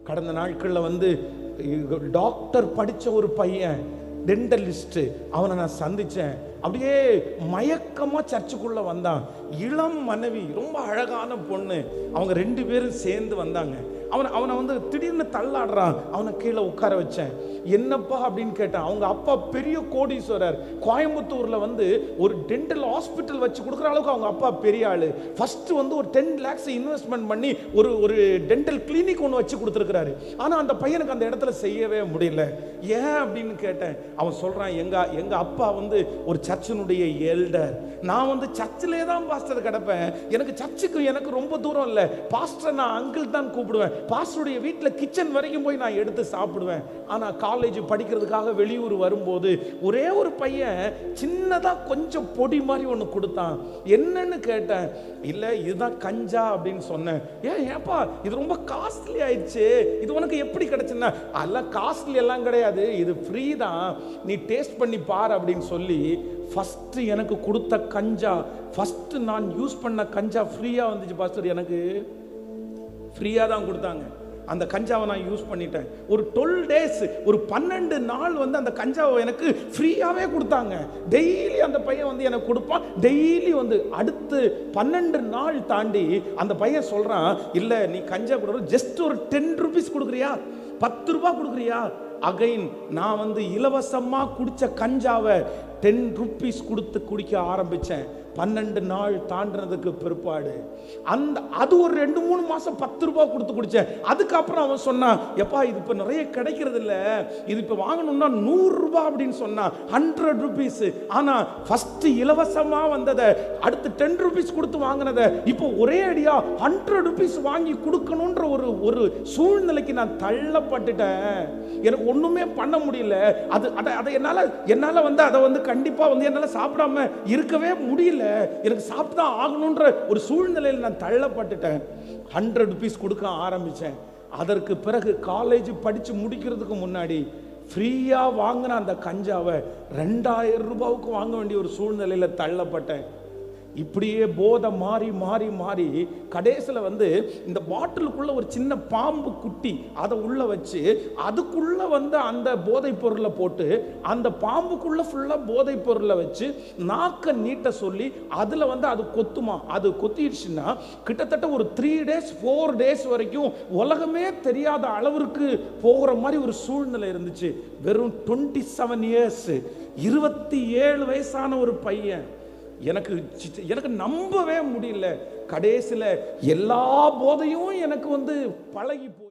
கடந்த நாட்களில் வந்து டாக்டர் படித்த ஒரு பையன், டென்டலிஸ்ட், அவனை நான் சந்தித்தேன். அப்படியே மயக்கமாக சர்ச்சுக்குள்ளே வந்தான். இளம் மனைவி, ரொம்ப அழகான பொண்ணு. அவங்க 2 பேரும் சேர்ந்து வந்தாங்க. அவனை வந்து திடீர்னு தள்ளாடுறான். அவனை கீழே உட்கார வச்சேன். என்னப்பா அப்படின்னு கேட்டான். அவங்க அப்பா பெரிய கோடீஸ்வரர். கோயம்புத்தூரில் வந்து ஒரு டென்டல் ஹாஸ்பிட்டல் வச்சு கொடுக்குற அளவுக்கு அவங்க அப்பா பெரிய ஆள். ஃபஸ்ட்டு வந்து ஒரு 10 lakhs இன்வெஸ்ட்மெண்ட் பண்ணி ஒரு டென்டல் கிளினிக் ஒன்று வச்சு கொடுத்துருக்குறாரு. ஆனால் அந்த பையனுக்கு அந்த இடத்துல செய்யவே முடியல. ஏன் அப்படின்னு கேட்டேன். அவன் சொல்கிறான், எங்கள் அப்பா வந்து ஒரு சர்ச்சினுடைய எல்டர். நான் வந்து சர்ச்சிலே தான் பாஸ்டர் கிடப்பேன். எனக்கு சர்ச்சுக்கு எனக்கு ரொம்ப தூரம் இல்லை. பாஸ்டர் நான் அங்கிள் தான் கூப்பிடுவேன். பாஸ்டருடைய வீட்டில் கிச்சன் வரைக்கும் போய் நான் எடுத்து சாப்பிடுவேன். ஆனால் காலேஜ் படிக்கிறதுக்காக வெளியூர் வரும்போது ஒரே ஒரு பையன் சின்னதாக கொஞ்சம் பொடி மாதிரி ஒன்று கொடுத்தான். என்னன்னு கேட்டேன். இல்லை, இதுதான் கஞ்சா அப்படின்னு சொன்னேன். ஏப்பா இது ரொம்ப காஸ்ட்லி ஆயிடுச்சு, இது உனக்கு எப்படி கிடைச்சுன்னா? அதெல்லாம் காஸ்ட்லி எல்லாம் கிடையாது, இது ஃப்ரீ தான், நீ டேஸ்ட் பண்ணி பார் அப்படின்னு சொல்லி ஃபஸ்ட்டு எனக்கு கொடுத்த கஞ்சா, ஃபஸ்ட்டு நான் யூஸ் பண்ண கஞ்சா ஃப்ரீயாக வந்துச்சு பாஸ்டர். எனக்கு ஃப்ரீயாக தான் கொடுத்தாங்க. அந்த கஞ்சாவை நான் யூஸ் பண்ணிட்டேன். ஒரு 12 days, ஒரு 12 நாள் வந்து அந்த கஞ்சாவை எனக்கு ஃப்ரீயாகவே கொடுத்தாங்க. டெய்லி அந்த பையன் வந்து எனக்கு கொடுப்பான். டெய்லி வந்து அடுத்து 12 நாள் தாண்டி அந்த பையன் சொல்கிறான், இல்லை நீ கஞ்சா கொடுக்குற, ஜஸ்ட் ஒரு 10 rupees கொடுக்குறியா, 10 ரூபா கொடுக்குறியா? அகைன் நான் வந்து இலவசமாக குடித்த கஞ்சாவை 10 rupees கொடுத்து குடிக்க ஆரம்பித்தேன். 12 நாள் தாண்டினதுக்கு பிற்பாடு அது ஒரு 2-3 மாதம் 10 ரூபா கொடுத்து குடித்தேன். அதுக்கப்புறம் அவன் சொன்னான், எப்பா இது இப்போ நிறைய கிடைக்கிறது இல்லை, இது இப்போ வாங்கணும்னா 100 ரூபா அப்படின்னு சொன்னான். 100 rupees. ஆனால் ஃபஸ்ட்டு இலவசமாக வந்ததை அடுத்து 10 rupees கொடுத்து வாங்கினதை இப்போ ஒரே அடியா 100 rupees வாங்கி கொடுக்கணுன்ற ஒரு சூழ்நிலைக்கு நான் தள்ளப்பட்டுட்டேன். எனக்கு ஒன்றுமே பண்ண முடியல. அதை என்னால் வந்து அதை வந்து கண்டிப்பாக வந்து என்னால் சாப்பிடாம இருக்கவே முடியல. எனக்கு சாப்பிட்டா ஆகணுன்ற ஒரு சூழ்நிலையில் நான் தள்ளப்பட்டுட்டேன். 100 rupees கொடுக்க ஆரம்பித்தேன். அதற்கு பிறகு காலேஜ் படித்து முடிக்கிறதுக்கு முன்னாடி ஃப்ரீயாக வாங்கின அந்த கஞ்சாவை 2000 ரூபாவுக்கு வாங்க வேண்டிய ஒரு சூழ்நிலையில் தள்ளப்பட்டேன். இப்படியே போதை மாறி மாறி மாறி கடைசியில் வந்து இந்த பாட்டிலுக்குள்ள ஒரு சின்ன பாம்பு குட்டி அதை உள்ள வச்சு அதுக்குள்ள வந்து அந்த போதைப் பொருளை போட்டு அந்த பாம்புக்குள்ள ஃபுல்லாக போதைப் பொருளை வச்சு நாக்க நீட்ட சொல்லி அதில் வந்து அது கொத்துமா. அது கொத்திடுச்சுன்னா கிட்டத்தட்ட ஒரு 3 days 4 days வரைக்கும் உலகமே தெரியாத அளவிற்கு போகிற மாதிரி ஒரு சூழ்நிலை இருந்துச்சு. வெறும் 27 years, 27 வயசான ஒரு பையன். எனக்கு நம்பவே முடியல. கடைசியில் எல்லா போதையும் எனக்கு வந்து பழகி